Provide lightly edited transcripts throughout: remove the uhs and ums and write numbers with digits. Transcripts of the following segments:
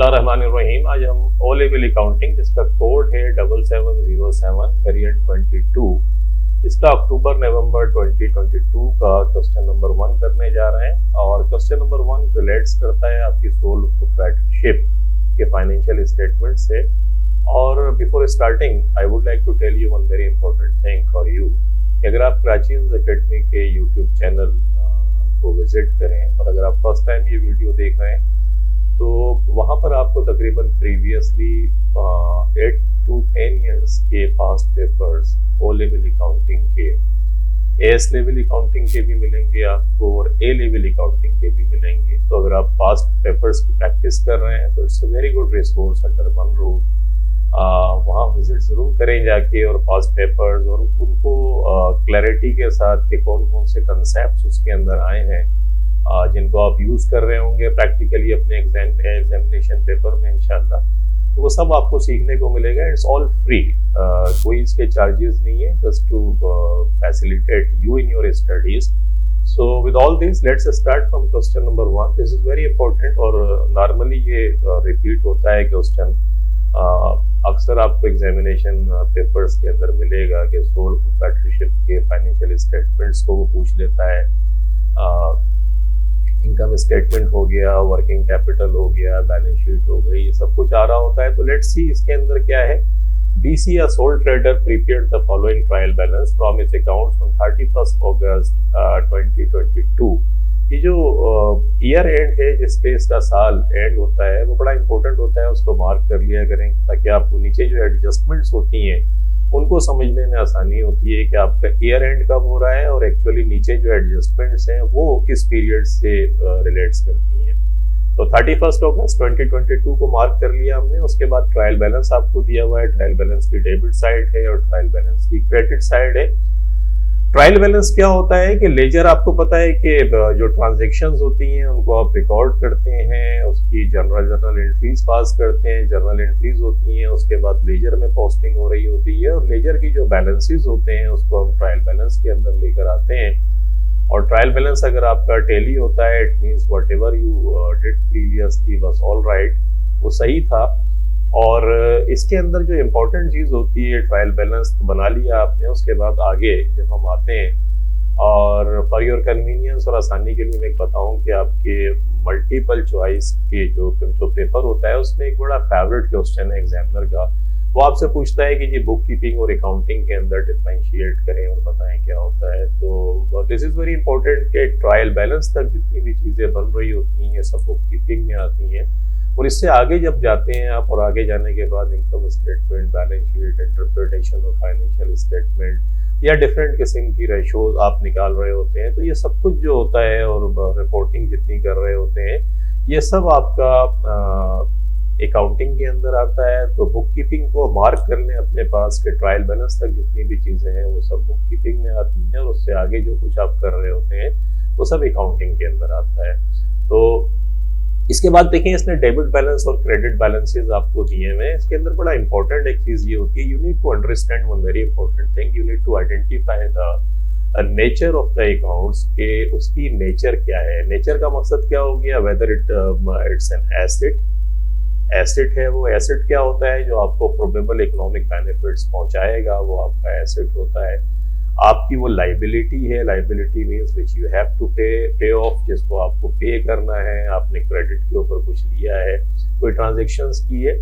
बिस्मिल्लाहिर्रहमानिर्रहीम। आज हम ओ लेवल अकाउंटिंग जिसका कोड है 7707 वेरिएंट 22, इसका अक्टूबर नवंबर 2022 का क्वेश्चन नंबर 1 करने जा रहे हैं। और क्वेश्चन नंबर 1 रिलेट्स करता है आपकी सोल प्रोप्राइटरशिप के फाइनेंशियल स्टेटमेंट से। और before starting I would like to tell you one very important thing for you. अगर आप क्राचीज एकेडमी के यूट्यूब चैनल को विजिट करें और अगर आप फर्स्ट टाइम ये वीडियो देख रहे हैं तो वहाँ पर आपको तकरीबन प्रीवियसली 8 to 10 ईयर्स के past papers O level accounting के, एस लेवल अकाउंटिंग के भी मिलेंगे आपको और ए लेवल अकाउंटिंग के भी मिलेंगे। तो अगर आप पास्ट पेपर्स की प्रैक्टिस कर रहे हैं तो it's a very good resource under one roof. वहाँ विजिट ज़रूर करें जाके और पास्ट पेपर्स और उनको क्लैरिटी के साथ कि कौन कौन से कंसेप्ट उसके अंदर आए हैं जिनको आप यूज़ कर रहे होंगे प्रैक्टिकली अपने एग्जामिनेशन पेपर में इंशाल्लाह। तो वो सब आपको सीखने को मिलेगा। इट्स ऑल फ्री, कोई इसके चार्जेस नहीं है, just to facilitate you in your studies. So with all this let's start from question number 1। This is very important और नॉर्मली ये रिपीट होता है क्वेश्चन। अक्सर आपको एग्जामिनेशन पेपर्स के अंदर मिलेगा कि सोल प्रोप्राइटरशिप के फाइनेंशियल स्टेटमेंट्स को वो पूछ लेता है। इनकम स्टेटमेंट हो गया, वर्किंग कैपिटल हो गया, बैलेंस शीट हो गई, ये सब कुछ आ रहा होता है। तो लेट्स सी इसके अंदर क्या है। BC a sole trader prepared the following trial balance from its accounts on 31st August 2022। ये जो ईयर एंड है जिस पे इसका साल एंड होता है वो बड़ा इंपॉर्टेंट होता है, उसको मार्क कर लिया करें ताकि आपको नीचे जो एडजस्टमेंट्स होती हैं उनको समझने में आसानी होती है कि आपका ईयर एंड कब हो रहा है और एक्चुअली नीचे जो एडजस्टमेंट्स हैं वो किस पीरियड से रिलेट्स करती हैं। तो 31 अगस्त 2022 को मार्क कर लिया हमने। उसके बाद ट्रायल बैलेंस आपको दिया हुआ है। ट्रायल बैलेंस की डेबिट साइड है और ट्रायल बैलेंस की क्रेडिट साइड है। ट्रायल बैलेंस क्या होता है कि लेजर आपको पता है कि जो ट्रांजैक्शंस होती हैं उनको आप रिकॉर्ड करते हैं, उसकी जर्नल एंट्रीज पास करते हैं, जर्नल एंट्रीज होती हैं, उसके बाद लेजर में पोस्टिंग हो रही होती है और लेजर की जो बैलेंसेस होते हैं उसको हम ट्रायल बैलेंस के अंदर लेकर आते हैं। और ट्रायल बैलेंस अगर आपका टेली होता है it means what ever you did previously was all right, वो सही था। और इसके अंदर जो इम्पोर्टेंट चीज़ होती है ट्रायल बैलेंस तो बना लिया आपने। उसके बाद आगे जब हम आते हैं और फॉर योर कन्वीनियंस और आसानी के लिए मैं बताऊं कि आपके मल्टीपल चॉइस के जो पेपर होता है उसमें एक बड़ा फेवरेट क्वेश्चन है एग्जामिनर का। वो आपसे पूछता है कि ये बुक कीपिंग और अकाउंटिंग के अंदर डिफरेंशिएट करें और बताएं क्या होता है। तो दिस इज़ वेरी इंपॉर्टेंट कि ट्रायल बैलेंस तक जितनी भी चीज़ें बन रही होती हैं ये सब बुक कीपिंग में आती हैं। और इससे आगे जब जाते हैं आप और आगे जाने के बाद income statement, balance sheet, interpretation of financial statement या डिफरेंट किस्म की रेशोज आप निकाल रहे होते हैं। तो ये सब कुछ जो होता है और रिपोर्टिंग जितनी कर रहे होते हैं ये सब आपका अकाउंटिंग के अंदर आता है। तो बुक कीपिंग को मार्क कर लें अपने पास के ट्रायल बैलेंस तक जितनी भी चीज़ें हैं वो सब बुक कीपिंग में आती हैं और उससे आगे जो कुछ आप कर रहे होते हैं वो सब अकाउंटिंग के अंदर आता है। तो इसके बाद देखिए इसने डेबिट बैलेंस और क्रेडिट बैलेंसेस आपको दिए हुए हैं। इसके अंदर बड़ा इंपॉर्टेंट एक चीज़ ये होती है, you need to understand one very important thing. You need to identify the nature of the accounts के उसकी नेचर क्या है। नेचर का मकसद क्या हो गया, वेदर इट्स एन एसेट है। वो एसेट क्या होता है जो आपको प्रोबेबल इकोनॉमिक बेनिफिट्स पहुंचाएगा, वो आपका एसेट होता है। आपकी वो लाइबिलिटी है, liability means which you have to pay off, जिसको आपको पे करना है। आपने क्रेडिट के ऊपर कुछ लिया है, कोई ट्रांजेक्शन्स की है।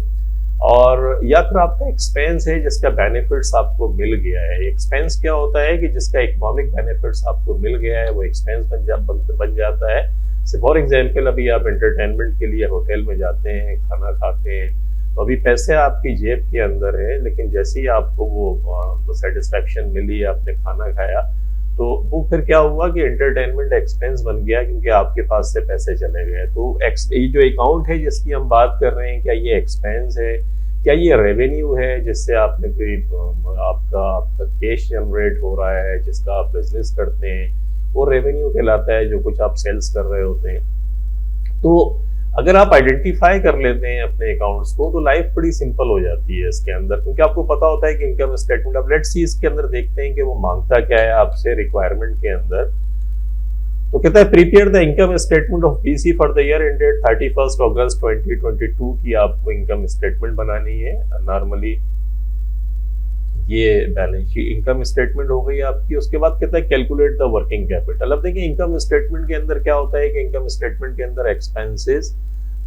और या फिर आपका एक्सपेंस है जिसका बेनिफिट्स आपको मिल गया है। एक्सपेंस क्या होता है कि जिसका इकोनॉमिक बेनिफिट्स आपको मिल गया है वो एक्सपेंस बन जाता है। फॉर एग्जाम्पल अभी आप एंटरटेनमेंट के लिए होटल में जाते हैं, खाना खाते हैं, तो अभी पैसे आपकी जेब के अंदर है लेकिन जैसे ही आपको वो सेटिस्फैक्शन मिली, आपने खाना खाया, तो वो फिर क्या हुआ कि एंटरटेनमेंट एक्सपेंस बन गया क्योंकि आपके पास से पैसे चले गए। तो ये जो अकाउंट है जिसकी हम बात कर रहे हैं, क्या ये एक्सपेंस है, क्या ये रेवेन्यू है जिससे आपने कोई आपका कैश जनरेट हो रहा है, जिसका आप बिजनेस करते हैं, वो रेवेन्यू कहलाता है जो कुछ आप सेल्स कर रहे होते हैं। तो अगर आप आइडेंटिफाई कर लेते हैं अपने अकाउंट्स को तो लाइफ बड़ी सिंपल हो जाती है इसके अंदर, क्योंकि आपको पता होता है कि इनकम स्टेटमेंट। अब लेट्स सी इसके अंदर देखते हैं कि वो मांगता क्या है आपसे रिक्वायरमेंट के अंदर। तो कहता है prepare the income statement of BC for the year ended 31 August 2022 की आपको इनकम स्टेटमेंट बनानी है। नॉर्मली ये बैलेंस शीट इनकम स्टेटमेंट हो गई आपकी। उसके बाद कहता है कैलकुलेट द वर्किंग कैपिटल। अब देखिए इनकम स्टेटमेंट के अंदर क्या होता है कि इनकम स्टेटमेंट के अंदर एक्सपेंसेस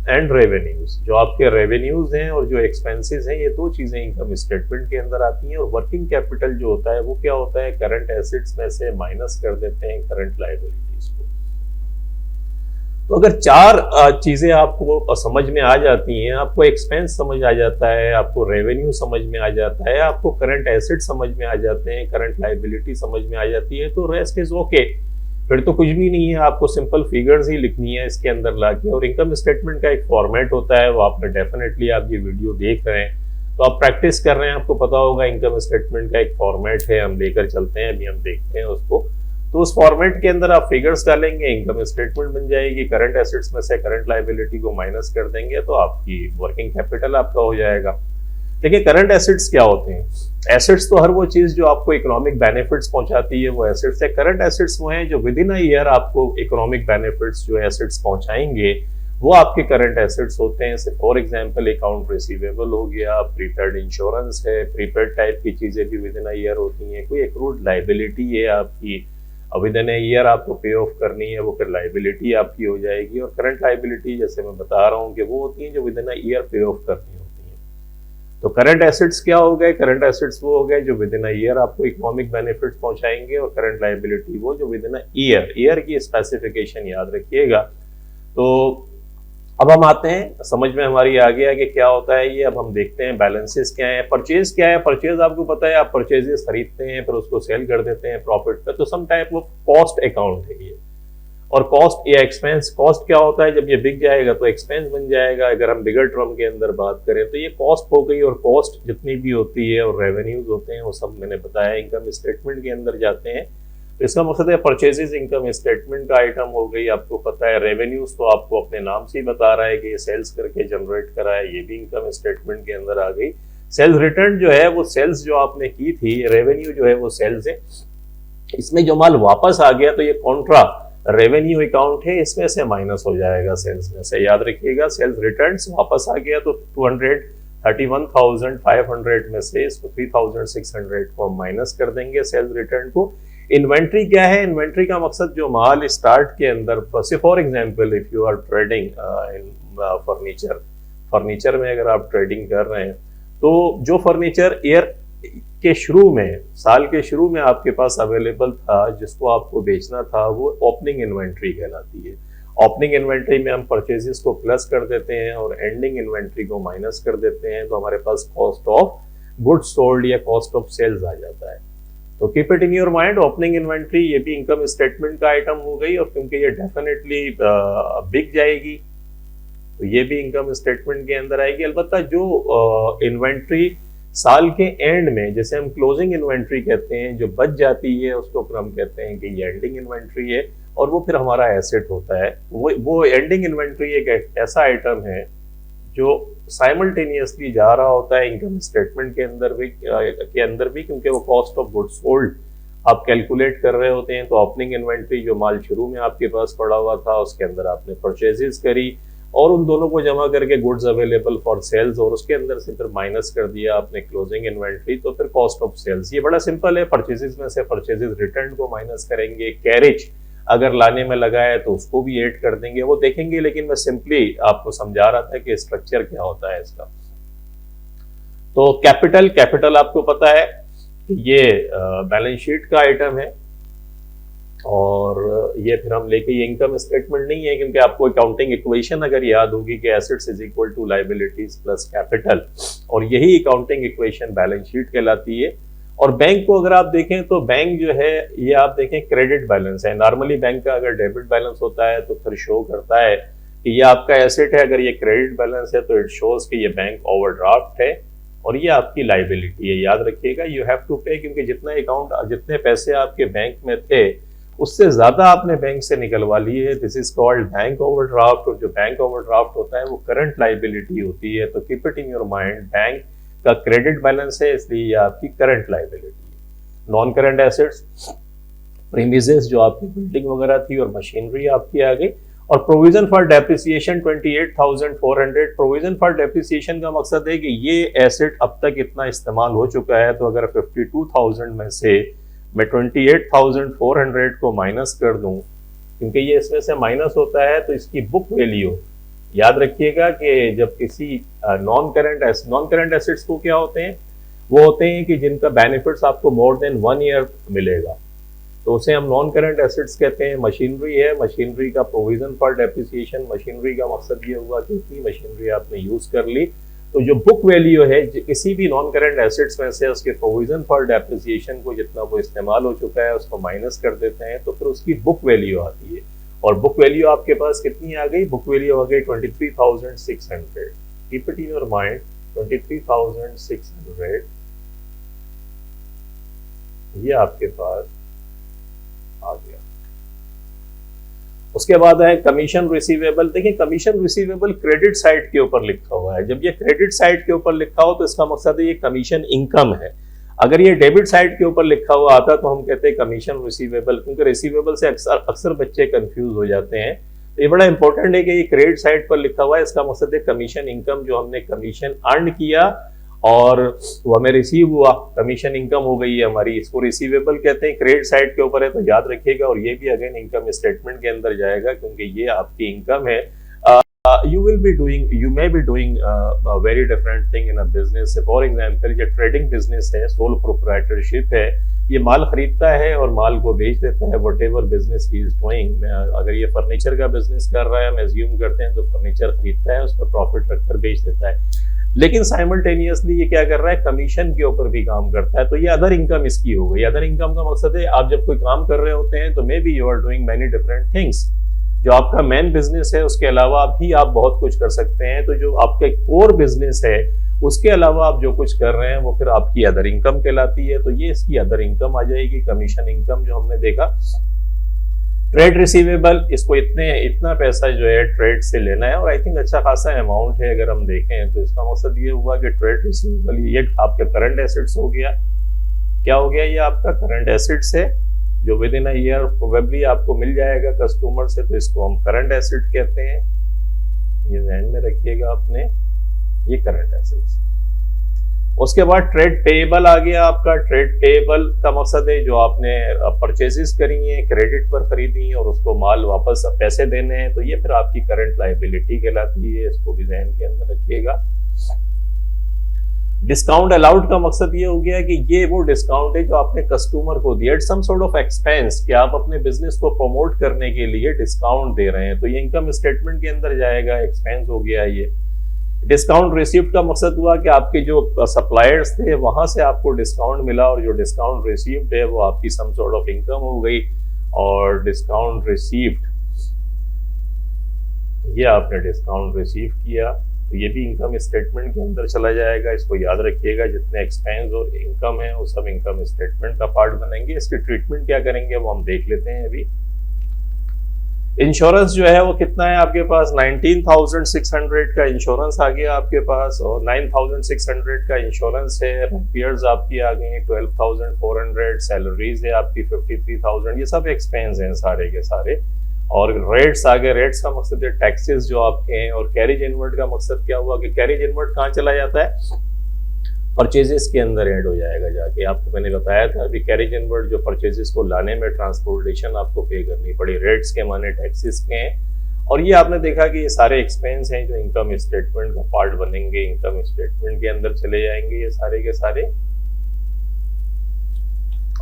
एंड रेवेन्यूज, जो आपके रेवेन्यूज हैं और जो एक्सपेंसेस हैं, ये दो चीजें इनकम स्टेटमेंट के अंदर आती हैं। और वर्किंग कैपिटल जो होता है वो क्या होता है, करंट एसेट्स में से माइनस कर देते हैं करंट लायबिलिटीज को। तो अगर चार चीजें आपको समझ में आ जाती हैं, आपको एक्सपेंस समझ आ जाता है, आपको रेवेन्यू समझ में आ जाता है, आपको करंट एसेट समझ में आ जाते हैं, करंट लायबिलिटी समझ में आ जाती है, तो रेस्ट इज ओके। फिर तो कुछ भी नहीं है, आपको सिंपल फिगर्स ही लिखनी है इसके अंदर लाके। और इनकम स्टेटमेंट का एक फॉर्मेट होता है, वो आपने डेफिनेटली, आप ये वीडियो देख रहे हैं तो आप प्रैक्टिस कर रहे हैं, आपको पता होगा इनकम स्टेटमेंट का एक फॉर्मेट है, हम लेकर चलते हैं, अभी हम देखते हैं उसको। तो उस फॉर्मेट के अंदर आप फिगर्स डालेंगे, इनकम स्टेटमेंट बन जाएगी, करंट एसेट्स में से करंट लायबिलिटी को माइनस कर देंगे तो आपकी वर्किंग कैपिटल आपका हो जाएगा। देखिए करंट एसेट्स क्या होते हैं, एसेट्स तो हर वो चीज जो आपको इकोनॉमिक बेनिफिट्स पहुंचाती है वो एसेट्स है। करंट एसेट्स वो हैं जो विद इन अ ईयर आपको इकोनॉमिक बेनिफिट्स जो एसेट्स पहुंचाएंगे वो आपके करंट एसेट्स होते हैं। फॉर एग्जांपल अकाउंट रिसीवेबल हो गया, प्रीपेड इंश्योरेंस है, प्रीपेड टाइप की चीजें भी विद इन अ ईयर होती हैं। कोई एक्रूड लायबिलिटी है आपकी, विद इन अ ईयर आपको पे ऑफ करनी है, वो फिर लायबिलिटी आपकी हो जाएगी। और करंट लायबिलिटी जैसे मैं बता रहा हूँ कि वो होती है जो विद इन अ ईयर पे ऑफ करनी होती है। तो करंट एसेट्स क्या हो गए, करंट एसेट्स वो हो गए जो विद इन अ ईयर आपको इकोनॉमिक बेनिफिट्स पहुंचाएंगे, और करंट लायबिलिटी वो जो विद इन अ ईयर की स्पेसिफिकेशन याद रखिएगा। तो अब हम आते हैं, समझ में हमारी आ गया कि क्या होता है ये। अब हम देखते हैं बैलेंसेस क्या है। परचेज क्या है, परचेज आपको पता है, आप परचेजेस खरीदते हैं फिर उसको सेल कर देते हैं प्रॉफिट पे, तो some type of cost account है ये। और कॉस्ट या एक्सपेंस, कॉस्ट क्या होता है, जब ये बिक जाएगा तो एक्सपेंस बन जाएगा। अगर हम बिगर टर्म के अंदर बात करें तो ये कॉस्ट हो गई, और कॉस्ट जितनी भी होती है और रेवेन्यूज होते हैं वो सब मैंने बताया इनकम स्टेटमेंट के अंदर जाते हैं। तो इसका मकसद है परचेजेस इनकम स्टेटमेंट का आइटम हो गई, आपको पता है। रेवेन्यूज तो आपको अपने नाम से ही बता रहा है कि ये सेल्स करके जनरेट करा है, ये भी इनकम स्टेटमेंट के अंदर आ गई। सेल्स रिटर्न जो है वो सेल्स जो आपने की थी, रेवेन्यू जो है वो सेल्स है। इसमें जो माल वापस आ गया तो ये कॉन्ट्रा रेवेन्यू अकाउंट है, इसमें से माइनस हो जाएगा सेल्स में से। याद रखिएगा सेल्स रिटर्न्स वापस आ गया तो 231,500 में से इसको 3,600 को माइनस कर देंगे सेल्स रिटर्न को। इन्वेंट्री क्या है, इन्वेंट्री का मकसद जो माल स्टार्ट के अंदर, for example if you are trading in furniture में अगर आप ट्रेडिंग कर रहे हैं तो जो फर्नीचर ईयर के शुरू में, साल के शुरू में आपके पास अवेलेबल था जिसको आपको बेचना था, वो ओपनिंग इन्वेंट्री कहलाती है। ओपनिंग इन्वेंट्री में हम परचेजेस को प्लस कर देते हैं और एंडिंग इन्वेंट्री को माइनस कर देते हैं, तो हमारे पास कॉस्ट ऑफ गुड्स सोल्ड या कॉस्ट ऑफ सेल्स आ जाता है। तो keep it in your mind, opening inventory ये भी इनकम स्टेटमेंट का आइटम हो गई, और क्योंकि ये डेफिनेटली बिक जाएगी तो ये भी इनकम स्टेटमेंट के अंदर आएगी। अलबत्ता जो इन्वेंट्री साल के एंड में, जैसे हम क्लोजिंग इन्वेंट्री कहते हैं, जो बच जाती है उसको फिर हम कहते हैं कि ये एंडिंग इन्वेंट्री है, और वो फिर हमारा एसेट होता है। वो एंडिंग इन्वेंट्री एक ऐसा आइटम है जो साइमल्टेनियसली जा रहा होता है इनकम स्टेटमेंट के अंदर भी, क्योंकि वो कॉस्ट ऑफ गुड्स सोल्ड आप कैलकुलेट कर रहे होते हैं। तो ओपनिंग इन्वेंट्री जो माल शुरू में आपके पास पड़ा हुआ था उसके अंदर आपने परचेजेस करी और उन दोनों को जमा करके गुड्स अवेलेबल फॉर सेल्स, और उसके अंदर से फिर माइनस कर दिया आपने क्लोजिंग इन्वेंट्री, तो फिर कॉस्ट ऑफ सेल्स। ये बड़ा सिंपल है, परचेजेस में से परचेजेस रिटर्न को माइनस करेंगे, कैरेज अगर लाने में लगा है तो उसको भी ऐड कर देंगे, वो देखेंगे। लेकिन मैं सिंपली आपको समझा रहा था कि स्ट्रक्चर क्या होता है इसका। तो कैपिटल आपको पता है ये बैलेंस शीट का आइटम है, और ये फिर हम लेके, ये इनकम स्टेटमेंट नहीं है क्योंकि आपको अकाउंटिंग इक्वेशन अगर याद होगी कि assets is equal to liabilities plus capital, और यही अकाउंटिंग इक्वेशन बैलेंस शीट कहलाती है। और बैंक को अगर आप देखें तो बैंक जो है ये आप देखें क्रेडिट बैलेंस है। नॉर्मली बैंक का अगर डेबिट बैलेंस होता है तो फिर शो करता है कि ये आपका एसेट है, अगर ये क्रेडिट बैलेंस है तो इट शोज कि ये बैंक ओवरड्राफ्ट है, और ये आपकी लायबिलिटी है। याद रखिएगा यू हैव टू पे, क्योंकि जितने पैसे आपके बैंक में थे उससे ज्यादा आपने बैंक से निकलवा लिए। This is called bank overdraft, और जो बैंक ओवरड्राफ्ट होता है वो करंट लायबिलिटी होती है। तो keep it in your mind, bank का क्रेडिट बैलेंस है इसलिए ये आपकी करंट लायबिलिटी है। नॉन करंट एसेट्स, प्रीमिसेस जो आपकी बिल्डिंग वगैरह थी और मशीनरी आपकी आ गई। और provision for depreciation 28,400। Provision for depreciation का मकसद है कि ये एसेट अब तक इतना इस्तेमाल हो चुका है, तो अगर 52,000 में से मैं 28,400 को माइनस कर दूं, क्योंकि ये इसमें से माइनस होता है तो इसकी बुक वैल्यू, याद रखिएगा कि जब किसी नॉन करंट एसेट्स को क्या होते हैं, वो होते हैं कि जिनका बेनिफिट्स आपको मोर देन 1 ईयर मिलेगा, तो उसे हम नॉन करंट एसेट्स कहते हैं। मशीनरी है, मशीनरी का प्रोविजन फॉर डेप्रिसिएशन, मशीनरी का मकसद ये हुआ कि इतनी मशीनरी आपने यूज कर ली तो जो बुक वैल्यू है किसी भी नॉन करंट एसेट्स में से उसके प्रोविजन फॉर डेप्रिसिएशन को जितना वो इस्तेमाल हो चुका है उसको माइनस कर देते हैं, तो फिर उसकी बुक वैल्यू आती है। और बुक वैल्यू आपके पास कितनी आ गई? बुक वैल्यू आ गई 23,600। Keep it in your mind, 23,600 ये आपके पास आ गया। उसके बाद है कमीशन रिसीवेबल। देखिए कमीशन रिसीवेबल क्रेडिट साइड के ऊपर लिखा हुआ है। जब ये क्रेडिट साइड के ऊपर लिखा हो तो इसका मकसद है ये कमीशन इनकम है। अगर ये डेबिट साइड के ऊपर लिखा हुआ आता तो हम कहते हैं कमीशन रिसीवेबल, क्योंकि रिसीवेबल से अक्सर बच्चे कंफ्यूज हो जाते हैं। तो ये बड़ा इंपॉर्टेंट है कि ये क्रेडिट साइड पर लिखा हुआ है, इसका मकसद है कमीशन इनकम, जो हमने कमीशन अर्न किया और वो हमें रिसीव हुआ, कमीशन इनकम हो गई है हमारी, इसको रिसीवेबल कहते हैं। क्रेडिट साइड के ऊपर है तो याद रखिएगा। और ये भी अगेन इनकम स्टेटमेंट के अंदर जाएगा, क्योंकि ये आपकी इनकम है। you may be doing a very different thing in a business. For example, ये ट्रेडिंग बिजनेस है, सोल प्रोप्राइटरशिप है, ये माल खरीदता है और माल को बेच देता है। What ever business he is doing, अगर ये फर्नीचर का बिजनेस कर रहा है, हम एज्यूम करते हैं, तो फर्नीचर खरीदता है, उस पर प्रॉफिट रखकर बेच देता है। लेकिन साइमल्टेनियसली ये क्या कर रहा है, कमीशन के ऊपर भी काम करता है। तो ये अदर इनकम इसकी हो गई। अदर इनकम का मकसद है आप जब कोई काम कर रहे होते हैं तो maybe you are doing many different things. जो आपका मेन बिजनेस है उसके अलावा भी आप बहुत कुछ कर सकते हैं। तो जो आपका कोर बिजनेस है उसके अलावा आप जो कुछ कर रहे हैं वो फिर आपकी अदर इनकम कहलाती है। तो ये इसकी अदर इनकम आ जाएगी, कमीशन इनकम जो हमने देखा। ट्रेड रिसीवेबल, इसको इतना पैसा जो है ट्रेड से लेना है और आई थिंक अच्छा खासा अमाउंट है अगर हम देखें तो। इसका मकसद ये हुआ कि ट्रेड रिसीवेबल ये आपके करंट एसेट्स हो गया। क्या हो गया? ये आपका करंट एसेट्स है जो with in a year probably आपको मिल जाएगा कस्टमर से, तो इसको हम करंट एसेट कहते हैं। ये ध्यान में रखिएगा आपने, ये करंट एसेट्स। उसके बाद ट्रेड पेएबल आ गया आपका। ट्रेड पेएबल का मकसद है जो आपने परचेजेस करी हैं, क्रेडिट पर खरीदी और उसको माल वापस पैसे देने हैं, तो ये फिर आपकी करंट लायबिलिटी कहलाती है। इसको भी ध्यान के अंदर रखिएगा। डिस्काउंट अलाउड का मकसद ये हो गया कि ये वो डिस्काउंट है जो आपने कस्टमर को दिया, it's some sort of expense, कि आप अपने बिजनेस को प्रमोट करने के लिए डिस्काउंट दे रहे हैं, तो ये इनकम स्टेटमेंट के अंदर जाएगा, एक्सपेंस हो गया ये। डिस्काउंट रिसीव्ड का मकसद हुआ कि आपके जो सप्लायर्स थे वहां से आपको डिस्काउंट मिला और जो डिस्काउंट रिसीव्ड है वो आपकी सम सॉर्ट ऑफ इनकम हो गई। और डिस्काउंट रिसीव्ड, ये आपने डिस्काउंट रिसीव किया तो ये भी इनकम स्टेटमेंट के अंदर चला जाएगा। इसको याद रखिएगा, जितने एक्सपेंस और इनकम है वो सब इनकम स्टेटमेंट का पार्ट बनेंगे। इसकी ट्रीटमेंट क्या करेंगे वो हम देख लेते हैं अभी। इंश्योरेंस जो है वो कितना है आपके पास? 19,600 का इंश्योरेंस आ गया आपके पास, और 9,600 का इंश्योरेंस है। रिपेयर्स आपकी आ गई 12,400, सैलरीज है आपकी 53,000, ये सब एक्सपेंस हैं सारे के सारे। और रेट्स आ गए। रेट्स का मकसद है टैक्सेस जो आपके हैं। और कैरेज इनवर्ड का मकसद क्या हुआ कि कैरेज इनवर्ड कहाँ चला जाता है? परचेजेस के अंदर ऐड हो जाएगा जाके। आपको मैंने बताया था अभी, कैरेज इनवर्ड जो परचेजेस को लाने में ट्रांसपोर्टेशन आपको पे करनी पड़ी, रेट्स के माने टैक्सेस के हैं। और ये आपने देखा कि ये सारे एक्सपेंस हैं जो इनकम स्टेटमेंट का पार्ट बनेंगे, इनकम स्टेटमेंट के अंदर चले जाएंगे ये सारे के सारे।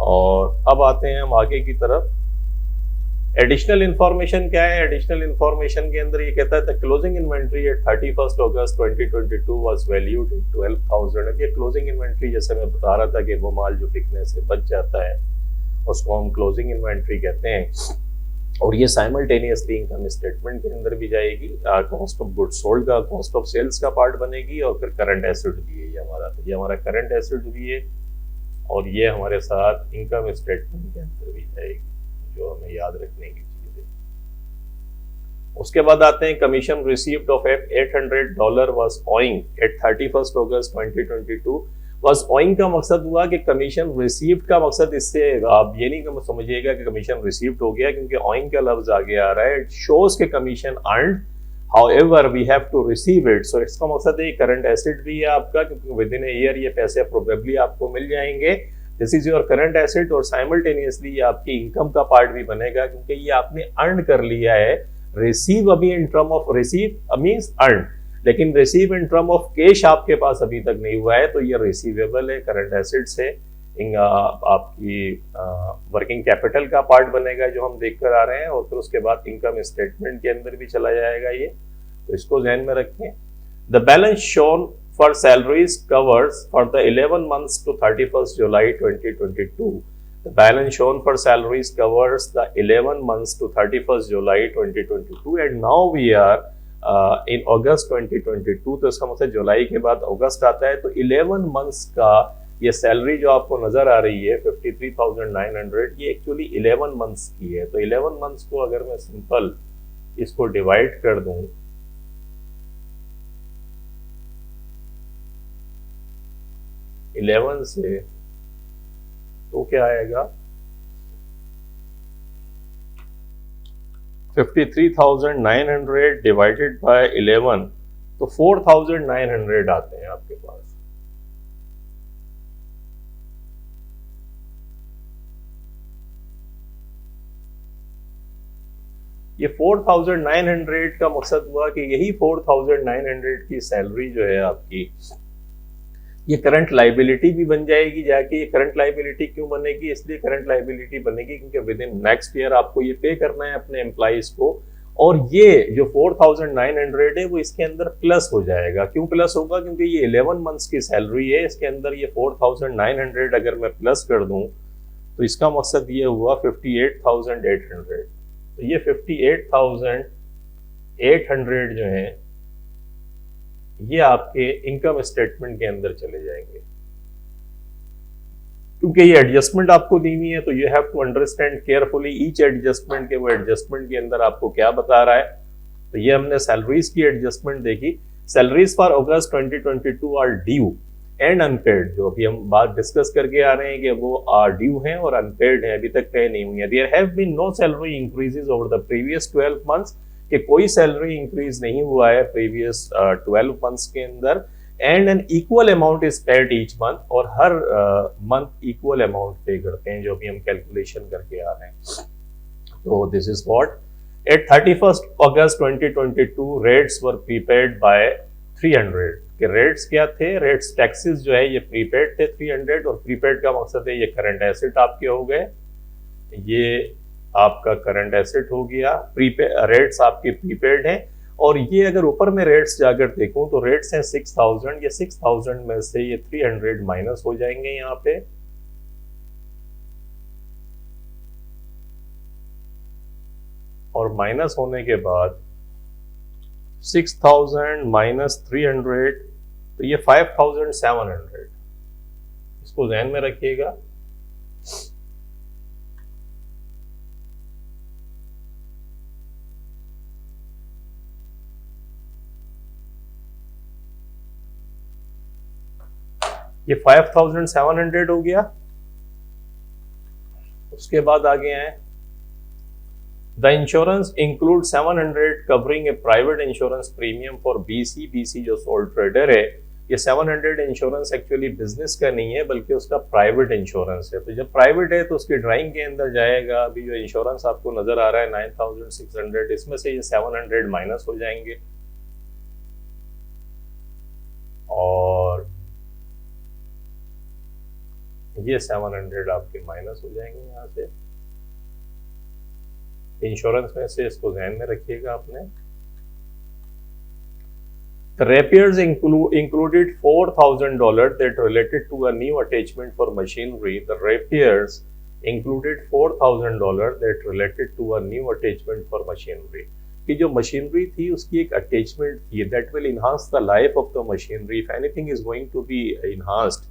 और अब आते हैं हम आगे की तरफ। एडिशनल इन्फॉर्मेशन क्या है? एडिशनल इन्फॉर्मेशन के अंदर ये कहता है closing inventory at 31 August 2022 was valued at 12,000। अब ये क्लोजिंग इन्वेंट्री, जैसे मैं बता रहा था कि वो माल जो बिकने से बच जाता है उसको हम क्लोजिंग इन्वेंट्री कहते हैं। और ये साइमल्टेनियसली इनकम स्टेटमेंट के अंदर भी जाएगी। कॉस्ट ऑफ गुड्स सोल्ड का, कॉस्ट ऑफ सेल्स का पार्ट बनेगी। और फिर करंट एसेट भी है ये हमारा, तो ये हमारा करंट एसेट भी है और ये हमारे साथ इनकम स्टेटमेंट के अंदर भी जाएगी, जो हमें याद रखने की चीज है। उसके बाद आते हैं commission received of $800 was owing at 31 August 2022 बस ओइंग का मकसद हुआ कि कमीशन रिसीव्ड का मकसद, इससे आप ये नहीं समझिएगा कि कमीशन रिसीव्ड हो गया, क्योंकि ओइंग का लफ्ज आगे आ रहा है, इट शोज के commission earned, however we have to receive it. So इसका मकसद है करंट एसेट भी है आपका, क्योंकि विद इन ए ईयर ये पैसे प्रोबेबली आपको मिल जाएंगे। This is your current asset, और साइमल्टेनियसली ये आपकी इनकम का पार्ट भी बनेगा, क्योंकि ये आपने अर्न कर लिया है। रिसीव अभी in term of receive means earn, लेकिन receive in term of cash आपके पास अभी तक नहीं हुआ है, तो ये रिसीवेबल है, करंट एसेट्स है, आपकी वर्किंग कैपिटल का पार्ट बनेगा जो हम देख कर आ रहे हैं, और फिर उसके बाद इनकम स्टेटमेंट के अंदर भी चला जाएगा ये, तो इसको ध्यान में रखें। The balance shown for salaries covers for the 11 months to 31st July 2022. The balance shown for salaries covers the 11 months to 31st July 2022, and now we are in August 2022। तो इसका मतलब जुलाई के बाद अगस्त आता है, तो 11 months का ये सैलरी जो आपको नजर आ रही है 53,900, ये एक्चुअली 11 months की है। तो 11 months को अगर मैं सिंपल इसको डिवाइड कर दूं 11 से, तो क्या आएगा 53,900 डिवाइडेड बाय 11, तो 4,900 आते हैं आपके पास। ये 4,900 का मकसद हुआ कि यही 4,900 की सैलरी जो है आपकी, ये करंट लाइबिलिटी भी बन जाएगी जाके। ये करंट लाइबिलिटी क्यों बनेगी? इसलिए करंट लाइबिलिटी बनेगी क्योंकि विद इन नेक्स्ट ईयर आपको ये पे करना है अपने एम्प्लॉइज को, और ये जो 4,900 है वो इसके अंदर प्लस हो जाएगा। क्यों प्लस होगा? क्योंकि ये 11 मंथ्स की सैलरी है, इसके अंदर ये 4,900 अगर मैं प्लस कर दूं तो इसका मकसद ये हुआ 58,800। तो ये 58,800 जो है ये आपके इनकम स्टेटमेंट के अंदर चले जाएंगे। क्योंकि ये एडजस्टमेंट आपको दी हुई है, तो you have to understand carefully each adjustment के, वो एडजस्टमेंट के अंदर आपको क्या बता रहा है। तो ये हमने सैलरीज की एडजस्टमेंट देखी। Salaries for August 2022 are due and unpaid, जो अभी हम बात डिस्कस करके आ रहे हैं कि वो आर ड्यू हैं और अनपेड हैं, अभी तक पे नहीं हुई है। There have been no salary increases over the previous 12 months, कि कोई सैलरी इंक्रीज नहीं हुआ है प्रीवियस 12 मंथ्स के अंदर। And an equal amount is paid each month, और हर मंथ इक्वल अमाउंट पे करते हैं, जो भी हम कैलकुलेशन करके आ रहे हैं। तो this is what at 31st August 2022 rates were prepaid by 300। के रेट्स क्या थे? रेट्स टैक्सेस जो है ये प्रीपेड थे 300, और प्रीपेड का मकसद है ये करंट एसेट आपके हो गए, ये आपका करंट एसेट हो गया। प्रीपेड रेट्स आपके प्रीपेड हैं, और ये अगर ऊपर में रेट्स जाकर देखूं तो रेट्स हैं 6,000। ये 6,000 में से ये 300 माइनस हो जाएंगे यहाँ पे, और माइनस होने के बाद 6,000 माइनस 300, तो ये 5,700। इसको ध्यान में रखिएगा। ये 5,700 हो गया। उसके बाद आगे हैं the insurance include 700 covering A private insurance premium for BC. BC जो सोल ट्रेडर है, ये 700 इंश्योरेंस एक्चुअली बिजनेस का नहीं है बल्कि उसका प्राइवेट इंश्योरेंस है। तो जब प्राइवेट है तो उसकी ड्राइंग के अंदर जाएगा। अभी जो इंश्योरेंस आपको नजर आ रहा है 9,600, इसमें से ये 700 माइनस हो जाएंगे, और ये 700 आपके माइनस हो जाएंगे यहाँ से इंश्योरेंस में से। इसको ध्यान में रखिएगा आपने। The repairs included $4,000 that related to a new attachment for machinery. The repairs included $4,000 that related to a new attachment for machinery. कि जो मशीनरी थी उसकी एक अटैचमेंट थी, that will enhance the life of the machinery. If anything is going to be enhanced,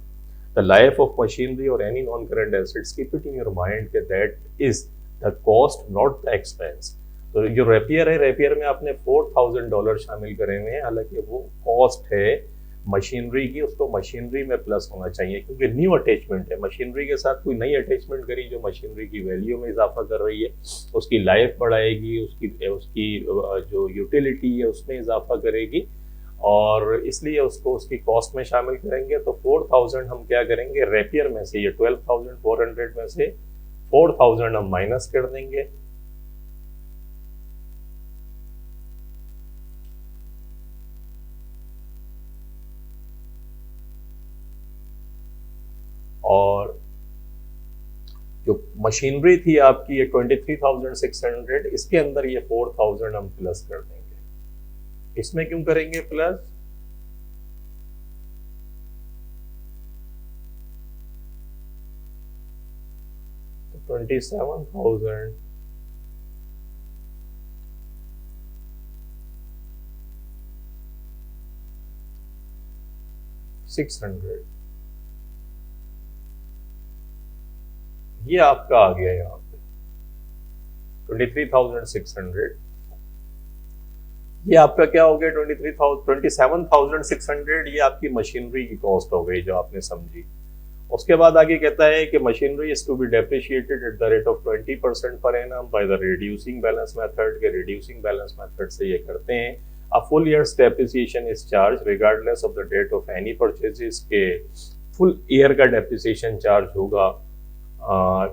the life of machinery or any non-current assets, keep it in your mind that that is the cost, not the expense. तो जो rapier है, rapier में आपने $4,000 शामिल करे हुए हैं, हालांकि वो कॉस्ट है, मशीनरी की, उसको मशीनरी में प्लस होना चाहिए, क्योंकि न्यू अटैचमेंट है। मशीनरी के साथ कोई नई अटैचमेंट करी जो मशीनरी की वैल्यू में इजाफा कर रही है, उसकी लाइफ बढ़ाएगी, उसकी उसकी जो यूटिलिटी है उसमें इजाफा करेगी, और इसलिए उसको उसकी कॉस्ट में शामिल करेंगे। तो 4000 हम क्या करेंगे, रेपियर में से, ये 12,400 में से 4000 हम माइनस कर देंगे, और जो मशीनरी थी आपकी ये 23,600, इसके अंदर ये 4000 हम प्लस कर देंगे। इसमें क्यों करेंगे प्लस, तो 27,600 ये आपका आ गया यहाँ पे 23,600। ये आपका क्या हो गया, 27,600 ये आपकी मशीनरी की कॉस्ट हो गई जो आपने समझी। उसके बाद आगे कहता है कि machinery is to be depreciated at the rate of 20% per annum by the reducing balance method के रिड्यूसिंग बैलेंस मेथड से ये करते हैं। A full years depreciation is charge regardless of the date of any purchases के full year का depreciation charge होगा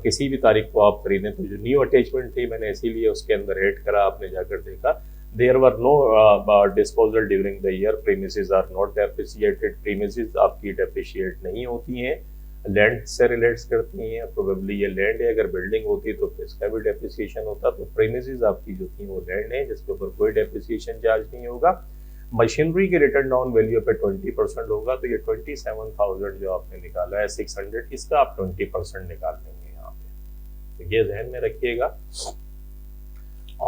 किसी भी तारीख को आप खरीदें। तो जो न्यू अटैचमेंट थी मैंने इसीलिए उसके अंदर ऐड करा, आपने जाकर देखा। There were no disposal during the year, premises are not depreciated, premises आपकी डेप्रिशिएट नहीं होती हैं, लैंड से रिलेट्स करती हैं। प्रोबेबली ये लैंड है, अगर बिल्डिंग होती तो इसका भी डेप्रिसिएशन होता। तो प्रीमिसेस आपकी जो थी वो लैंड है जिसके ऊपर कोई डेप्रिसिएशन चार्ज नहीं होगा। मशीनरी के रिटर्न डाउन वैल्यू पे 20% होगा, तो ये 27,000 जो आपने निकाला है 600, इसका आप 20% निकाल लेंगे यहाँ पे। तो ये ध्यान में रखिएगा।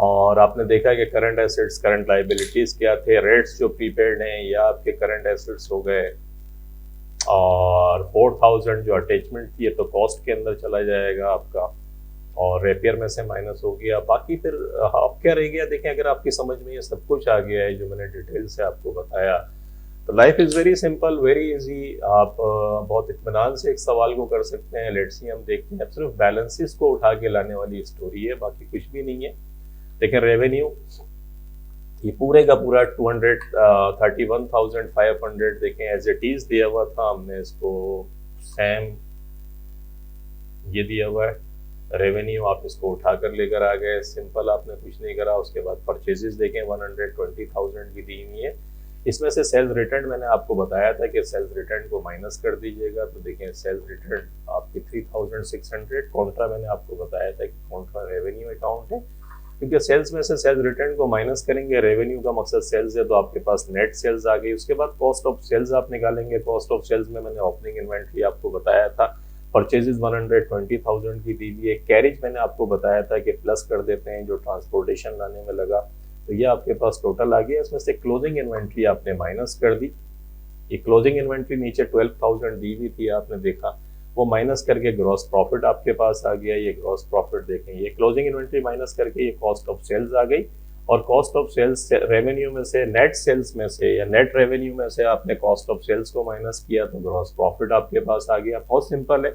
और आपने देखा कि करंट एसेट्स करंट लाइबिलिटीज क्या थे, रेट्स जो प्रीपेड हैं या आपके करंट एसेट्स हो गए, और 4000 जो अटैचमेंट थी तो कॉस्ट के अंदर चला जाएगा आपका, और रेपियर में से माइनस हो गया। बाकी फिर आप क्या रह गया, देखें अगर आपकी समझ में ये सब कुछ आ गया है जो मैंने डिटेल से आपको बताया, तो life is very simple, very easy. आप बहुत इत्मीनान से एक सवाल को कर सकते हैं। लेट्स सी, हम देखते हैं, अब सिर्फ बैलेंसेस को उठा के लाने वाली स्टोरी है, बाकी कुछ भी नहीं है। देखें रेवेन्यू, ये पूरे का पूरा 231,500 देखें एज इट इज दिया हुआ था, हमने इसको सेम ये दिया हुआ है रेवेन्यू, आप इसको उठाकर लेकर आ गए, सिंपल, आपने कुछ नहीं करा। उसके बाद परचेजेस देखें 120,000 की दी हुई है। इसमें से सेल्स रिटर्न मैंने आपको बताया था कि सेल्स रिटर्न को माइनस कर दीजिएगा, तो देखें सेल्स रिटर्न आपकी 3,600। कॉन्ट्रा मैंने आपको बताया था कि कॉन्ट्रा रेवेन्यू अकाउंट है, क्योंकि सेल्स में से सेल्स रिटर्न को माइनस करेंगे, रेवेन्यू का मकसद सेल्स है, तो आपके पास नेट सेल्स आ गई। उसके बाद कॉस्ट ऑफ सेल्स आप निकालेंगे। कॉस्ट ऑफ सेल्स में मैंने ओपनिंग इन्वेंट्री आपको बताया था, परचेजेस 120,000 की दी हुई है। कैरेज मैंने आपको बताया था कि प्लस कर देते हैं जो ट्रांसपोर्टेशन लाने में लगा, तो ये आपके पास टोटल आ गया। इसमें से क्लोजिंग इन्वेंट्री आपने माइनस कर दी, ये क्लोजिंग इन्वेंट्री नीचे 12,000 दी हुई थी, आपने देखा, वो माइनस करके ग्रॉस प्रॉफिट आपके पास आ गया। ये ग्रॉस प्रॉफिट देखें, ये क्लोजिंग इन्वेंट्री माइनस करके ये कॉस्ट ऑफ सेल्स आ गई, और कॉस्ट ऑफ सेल्स रेवेन्यू में से, नेट सेल्स में से या नेट रेवेन्यू में से आपने कॉस्ट ऑफ सेल्स को माइनस किया तो ग्रॉस प्रॉफिट आपके पास आ गया। बहुत सिंपल है,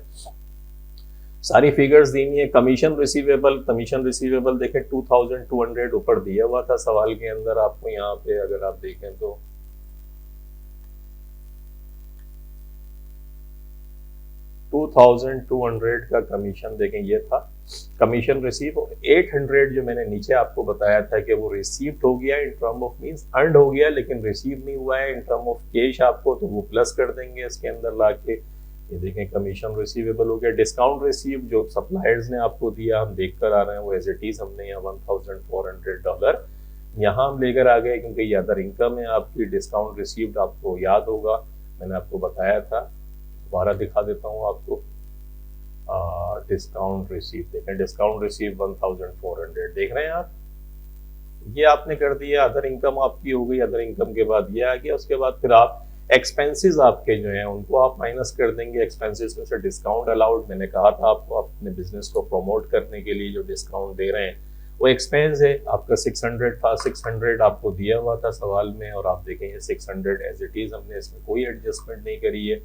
सारी फिगर्स दी हुई है। कमीशन रिसीवेबल देखें 2200 ऊपर दिया हुआ था सवाल के अंदर आपको, यहाँ पे अगर आप देखें तो 2200 का कमीशन देखें, ये था कमीशन रिसीव। 800 जो मैंने नीचे आपको बताया था कि वो रिसीव्ड हो गया इन टर्म ऑफ मींस अर्नड हो गया, लेकिन रिसीव नहीं हुआ है इन टर्म ऑफ कैश आपको, तो वो प्लस कर देंगे इसके अंदर लाके। ये देखें कमीशन रिसीवेबल हो गया। डिस्काउंट रिसीव जो सप्लायर्स ने आपको दिया, हम देख कर आ रहे हैं, वो एज इट इज हमने यहाँ $1,400 यहाँ हम लेकर आ गए, क्योंकि ये अदर इनकम है आपकी। डिस्काउंट रिसीव्ड आपको याद होगा, मैंने आपको बताया था, दोबारा दिखा देता हूँ आपको। डिस्काउंट रिसीव देखें, डिस्काउंट रिसीव 1,400 देख रहे हैं आप, ये आपने कर दिया। अदर इनकम आपकी हो गई, अदर इनकम के बाद ये आ गया। उसके बाद फिर आप एक्सपेंसेस आपके जो हैं उनको आप माइनस कर देंगे। एक्सपेंसेस में से डिस्काउंट अलाउड, मैंने कहा था आपको अपने बिजनेस को प्रमोट करने के लिए जो डिस्काउंट दे रहे हैं वो एक्सपेंस है आपका 600 था, 600 आपको दिया हुआ था सवाल में, और आप देखें ये 600 एज इट इज, हमने इसमें कोई एडजस्टमेंट नहीं करी है,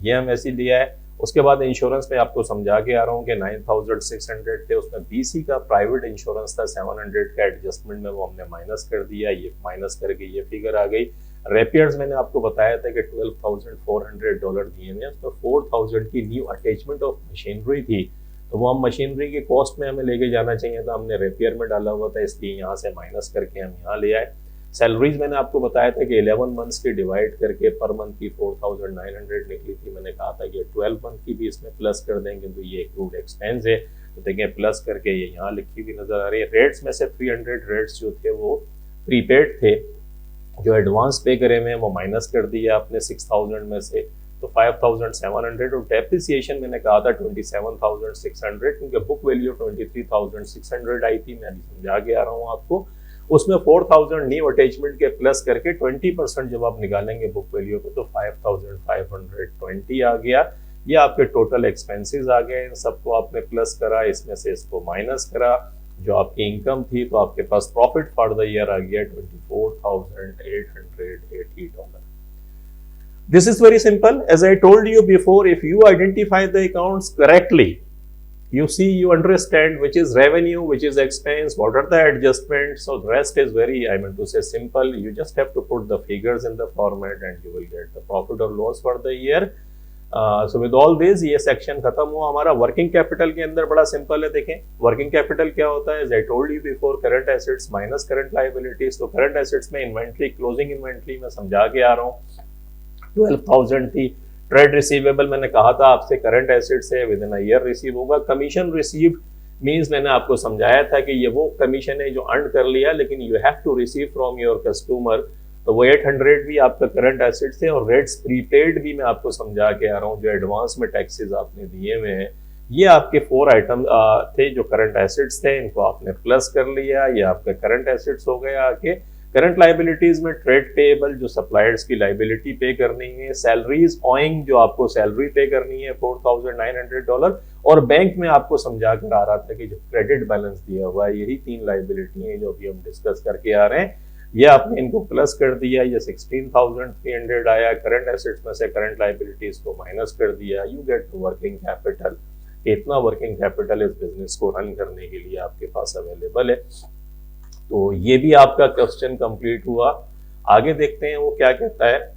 ये हम ऐसे दिया है। उसके बाद इंश्योरेंस में आपको समझा के आ रहा हूँ कि 9600 थे, उसमें बीसी का प्राइवेट इंश्योरेंस था 700 का, एडजस्टमेंट में वो हमने माइनस कर दिया, ये माइनस करके ये फिगर आ गई। रेपियर्स मैंने आपको बताया था कि $12,400 दिए हैं, उसमें 4000 की न्यू अटैचमेंट ऑफ मशीनरी थी, तो वो हम मशीनरी के कॉस्ट में हमें लेके जाना चाहिए था, हमने रेपियर में डाला हुआ था, इसलिए यहाँ से माइनस करके हम यहाँ ले आए। सैलरीज मैंने आपको बताया था कि 11 मंथ्स की डिवाइड करके पर मंथ की 4900 निकली थी, मैंने कहा था कि 12 मंथ की भी इसमें प्लस कर देंगे, तो ये एक्रूड एक्सपेंस है, तो देखें प्लस करके ये यहाँ लिखी हुई नजर आ रही है। रेट्स में से 300 रेट्स जो थे वो प्रीपेड थे, जो एडवांस पे करे हुए हैं वो माइनस कर दिया आपने 6000 में से, तो 5700, और डेप्रिसिएशन मैंने कहा था 27600, क्योंकि बुक वैल्यू 23600 आई थी, मैं अभी समझा के आ रहा हूँ आपको। उसमें 4000 न्यू अटैचमेंट के प्लस करके 20% जब आप निकालेंगे बुक वैल्यू को, तो 5520 आ गया। ये आपके टोटल एक्सपेंसेस आ गए, इन सबको आपने प्लस करा, इसमें से इसको माइनस करा, जो आपकी इनकम थी, तो आपके पास प्रॉफिट फॉर द ईयर आ गया $24,880। This is very simple. As I told you before, if you identify the accounts correctly, you see, you understand which is revenue, which is expense, what are the adjustments. So the rest is very, I mean to say, simple. You just have to put the figures in the format and you will get the profit or loss for the year. So with all this, ये section खत्म हुआ हमारा। Working capital के अंदर बड़ा simple है, देखें working capital क्या होता है। As I told you before, current assets minus current liabilities. तो करंट एसेट्स में इन्वेंट्री, क्लोजिंग इन्वेंट्री में समझा के आ रहा हूँ, 12,000 थी। ट्रेड रिसीवेबल मैंने कहा था आपसे करंट एसेट से with in a year receive होगा। कमीशन रिसीव्ड मींस मैंने आपको समझाया था कि ये वो कमीशन है जो अर्न कर लिया, लेकिन you have to receive from your customer, तो वो 800 भी आपका करंट एसेट थे। और रेट्स प्रीपेड भी मैं आपको समझा के आ रहा हूँ, जो एडवांस में टैक्सेस आपने दिए हुए हैं, ये आपके 4 आइटम थे जो करंट एसेट्स थे, इनको आपने प्लस कर लिया, ये आपके करंट एसेट्स हो गया। आके करंट लाइबिलिटीज में ट्रेड पेएबल, जो सप्लायर्स की लाइबिलिटी पे करनी है, सैलरीज ओइंग, जो आपको सैलरी पे करनी है $4,900, और बैंक में आपको समझा कर आ रहा था कि जो क्रेडिट बैलेंस दिया हुआ है, यही 3 लाइबिलिटी है जो अभी हम डिस्कस करके आ रहे हैं। ये आपने इनको प्लस कर दिया, ये 16,300 आया। करंट एसेट्स में से करंट लाइबिलिटीज को माइनस कर दिया, यू गेट वर्किंग कैपिटल। इतना वर्किंग कैपिटल इस बिजनेस को रन करने के लिए आपके पास अवेलेबल है। तो ये भी आपका क्वेश्चन कंप्लीट हुआ। आगे देखते हैं वो क्या कहता है।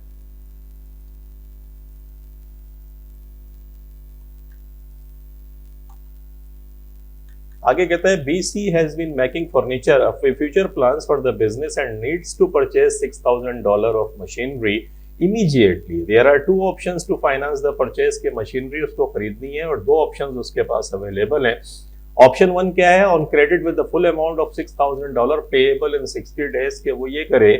आगे कहता है BC has been making furniture of future plans for the business and needs to purchase $6,000 of machinery immediately. There are 2 options to finance the purchase के मशीनरी उसको खरीदनी है, और 2 ऑप्शंस उसके पास अवेलेबल हैं। ऑप्शन 1 क्या है, on credit with the full amount of $6,000 payable in 60 days के वो ये करे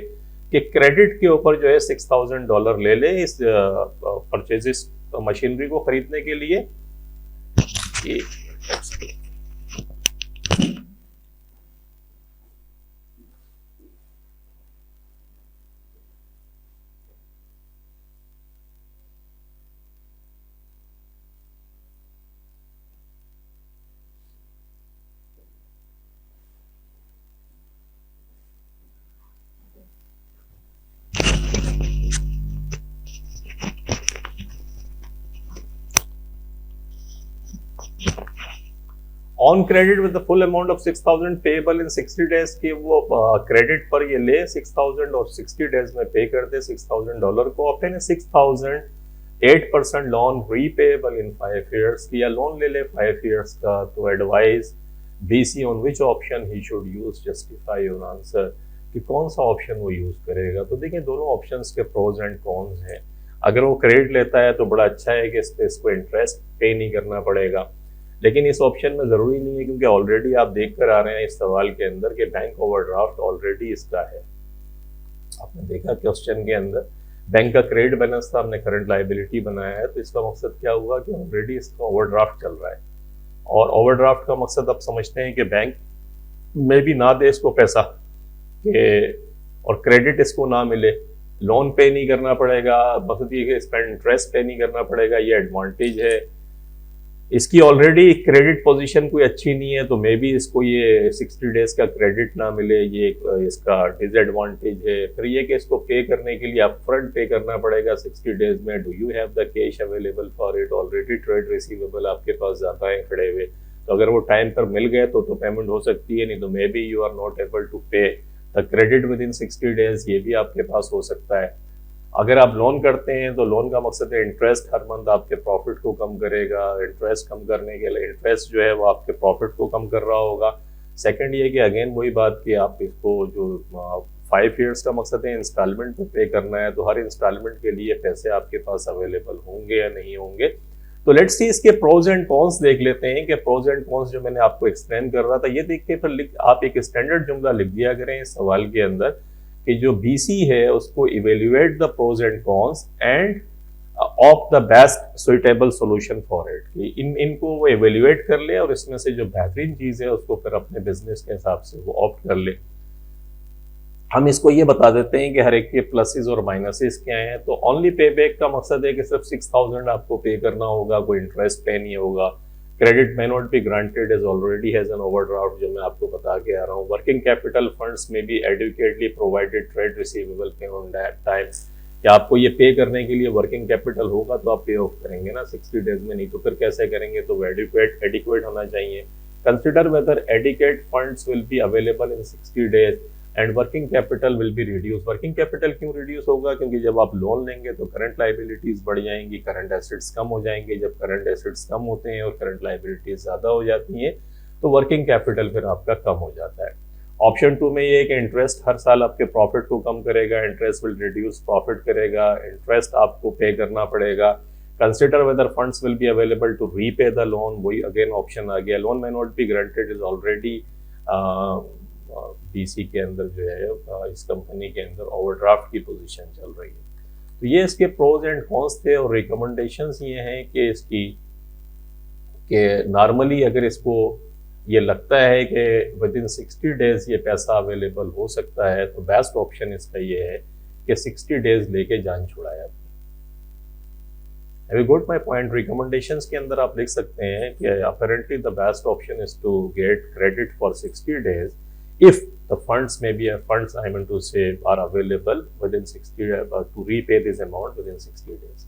कि क्रेडिट के ऊपर जो है $6,000 ले ले इस परचेजेस मशीनरी को खरीदने के लिए। On credit with the full amount of 6,000 payable in 60 days के वो क्रेडिट पर ये ले 6,000 और 60 डेज में पे कर दे $6,000 को। ऑप्टेन 6,000 8% लोन रीपेएबल इन 5 years, या लोन ले ले 5 years का। तो advice BC on which option he should use, justify your answer, कि कौन सा ऑप्शन वो यूज करेगा। तो देखिए दोनों ऑप्शंस के प्रोज एंड कॉन्स हैं। अगर वो क्रेडिट लेता है तो बड़ा अच्छा है कि इस पे इसको इंटरेस्ट पे नहीं करना पड़ेगा, लेकिन इस ऑप्शन में ज़रूरी नहीं है, क्योंकि ऑलरेडी आप देख कर आ रहे हैं इस सवाल के अंदर कि बैंक ओवरड्राफ्ट ऑलरेडी इसका है। आपने देखा क्वेश्चन के अंदर बैंक का क्रेडिट बैलेंस था, हमने करंट लाइबिलिटी बनाया है, तो इसका मकसद क्या हुआ कि ऑलरेडी इसका ओवरड्राफ्ट चल रहा है। और ओवरड्राफ्ट का मकसद आप समझते हैं कि बैंक में भी ना दे इसको पैसा कि, और क्रेडिट इसको ना मिले, लोन पे नहीं करना पड़ेगा, मकसद ये कि इस पर इंटरेस्ट पे नहीं करना पड़ेगा, ये एडवांटेज है। इसकी ऑलरेडी क्रेडिट पोजीशन कोई अच्छी नहीं है, तो मे बी इसको ये 60 डेज का क्रेडिट ना मिले, ये इसका डिसएडवांटेज है। फिर ये कि इसको पे करने के लिए अपफ्रंट पे करना पड़ेगा 60 डेज में। Do you have the cash available for it? Already trade receivable आपके पास ज़्यादा है खड़े हुए, तो अगर वो टाइम पर मिल गए तो पेमेंट हो सकती है, नहीं तो maybe you are not able to pay the credit within 60 days, ये भी आपके पास हो सकता है। अगर आप लोन करते हैं तो लोन का मकसद है इंटरेस्ट हर मंथ आपके प्रॉफिट को कम करेगा। इंटरेस्ट कम करने के लिए इंटरेस्ट जो है वो आपके प्रॉफिट को कम कर रहा होगा। सेकंड ये कि अगेन वही बात कि आप इसको जो 5 ईयर्स का मकसद है इंस्टॉलमेंट पे पे करना है, तो हर इंस्टॉलमेंट के लिए पैसे आपके पास अवेलेबल होंगे या नहीं होंगे। तो लेट्स सी इसके प्रोज एंड कॉन्स देख लेते हैं कि प्रोज एंड कॉन्स जो मैंने आपको एक्सप्लेन कर रहा था ये देख के फिर आप एक स्टैंडर्ड जुमला लिख दिया करें इस सवाल के अंदर कि जो BC है उसको evaluate the pros and cons and of the best suitable solution for it, कि इनको वो इवेल्युएट कर ले और इसमें से जो बेहतरीन चीज है उसको फिर अपने बिजनेस के हिसाब से वो ऑप्ट कर ले। हम इसको ये बता देते हैं कि हर एक के प्लसेस और माइनसेस क्या हैं। तो ओनली पे बैक का मकसद है कि सिर्फ 6000 आपको पे करना होगा, कोई इंटरेस्ट पे नहीं होगा। Credit may not be granted as already has an overdraft, जो मैं आपको बता के आ रहा हूँ। वर्किंग कैपिटल फंड्स में भी एडुकेटली प्रोवाइडेड ट्रेड रिसीवेबल पे ऑन टाइम, कि आपको ये पे करने के लिए वर्किंग कैपिटल होगा तो आप पे ऑफ करेंगे ना 60 डेज में, नहीं तो फिर कैसे करेंगे? तो वो एडिक्वेट होना चाहिए। Consider whether adequate funds will be available in 60 days and working capital will be reduce. Working capital क्यों रिड्यूस होगा? क्योंकि जब आप लोन लेंगे तो करंट लाइबिलिटीज बढ़ जाएंगी, करंट एसेट्स कम हो जाएंगे। जब करंट एसेट्स कम होते हैं और करंट लाइबिलिटीज ज़्यादा हो जाती हैं तो वर्किंग कैपिटल फिर आपका कम हो जाता है। ऑप्शन 2 में ये है कि इंटरेस्ट हर साल आपके प्रॉफिट को कम करेगा, इंटरेस्ट विल रिड्यूस प्रॉफिट करेगा, इंटरेस्ट आपको पे करना पड़ेगा। Consider whether funds will be available to repay the loan, वही अगेन ऑप्शन आ गया। Loan may not be granted is already BC के अंदर जो है इस कंपनी के अंदर ओवरड्राफ्ट की पोजीशन चल रही है। तो ये इसके प्रोज एंड कॉन्स थे और रिकमेंडेशंस ये हैं कि इसकी कि नॉर्मली अगर इसको ये लगता है कि विद इन 60 डेज ये पैसा अवेलेबल हो सकता है तो बेस्ट ऑप्शन इसका ये है कि 60 डेज लेके जान छुड़ाए अपनी। Have you got my point? Recommendations के अंदर आप लिख सकते हैं कि apparently the best option is to get credit for 60 days if the funds I mean to say are available within 60 to repay this amount within 60 days.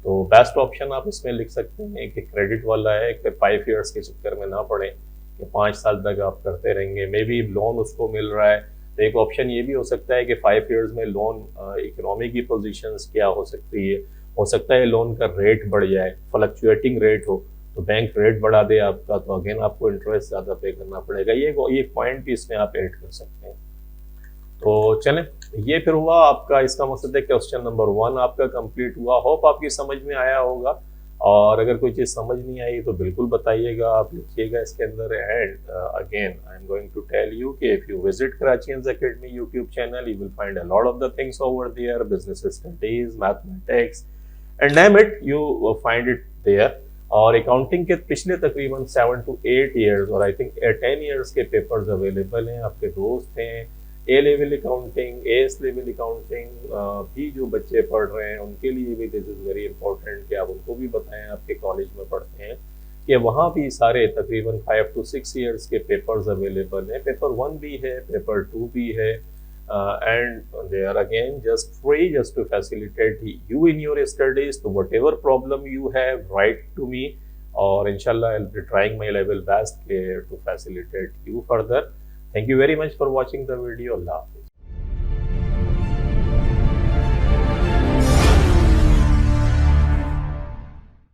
तो best option आप इसमें लिख सकते हैं कि क्रेडिट वाला है कि 5 ईयर्स के चक्कर में ना पड़े कि 5 साल तक आप करते रहेंगे। मे बी लोन उसको मिल रहा है तो एक ऑप्शन ये भी हो सकता है कि 5 ईयर्स में लोन इकोनॉमी की पोजीशंस क्या हो सकती है, हो सकता है लोन का रेट बढ़ जाए, फ्लक्चुएटिंग रेट हो तो बैंक रेट बढ़ा दे आपका, तो अगेन आपको इंटरेस्ट ज़्यादा पे करना पड़ेगा। ये पॉइंट भी इसमें आप ऐड कर सकते हैं। तो चलें, ये फिर हुआ आपका, इसका मकसद है क्वेश्चन नंबर 1 आपका कंप्लीट हुआ। होप आपकी समझ में आया होगा, और अगर कोई चीज़ समझ नहीं आई तो बिल्कुल बताइएगा, आप लिखिएगा इसके अंदर। And again I am going to tell you कि if you visit Karachi's academy YouTube channel you will find a lot of the things over there, business studies, mathematics and name it, you find it there. और accounting के पिछले तकरीबन 7 to 8 years और I think 10 years के papers available हैं। आपके दोस्त हैं A level accounting, S level accounting भी जो बच्चे पढ़ रहे हैं उनके लिए भी दिस इज़ वेरी इंपॉर्टेंट कि आप उनको भी बताएं, आपके कॉलेज में पढ़ते हैं कि वहाँ भी सारे तकरीबन 5 to 6 ईयर्स के पेपर्स अवेलेबल हैं। पेपर 1 भी है, पेपर 2 भी है, and they are again just free just to facilitate you in your studies. So whatever problem you have, write to me, or inshallah I'll be trying my level best to facilitate you further. Thank you very much for watching the video. Allah.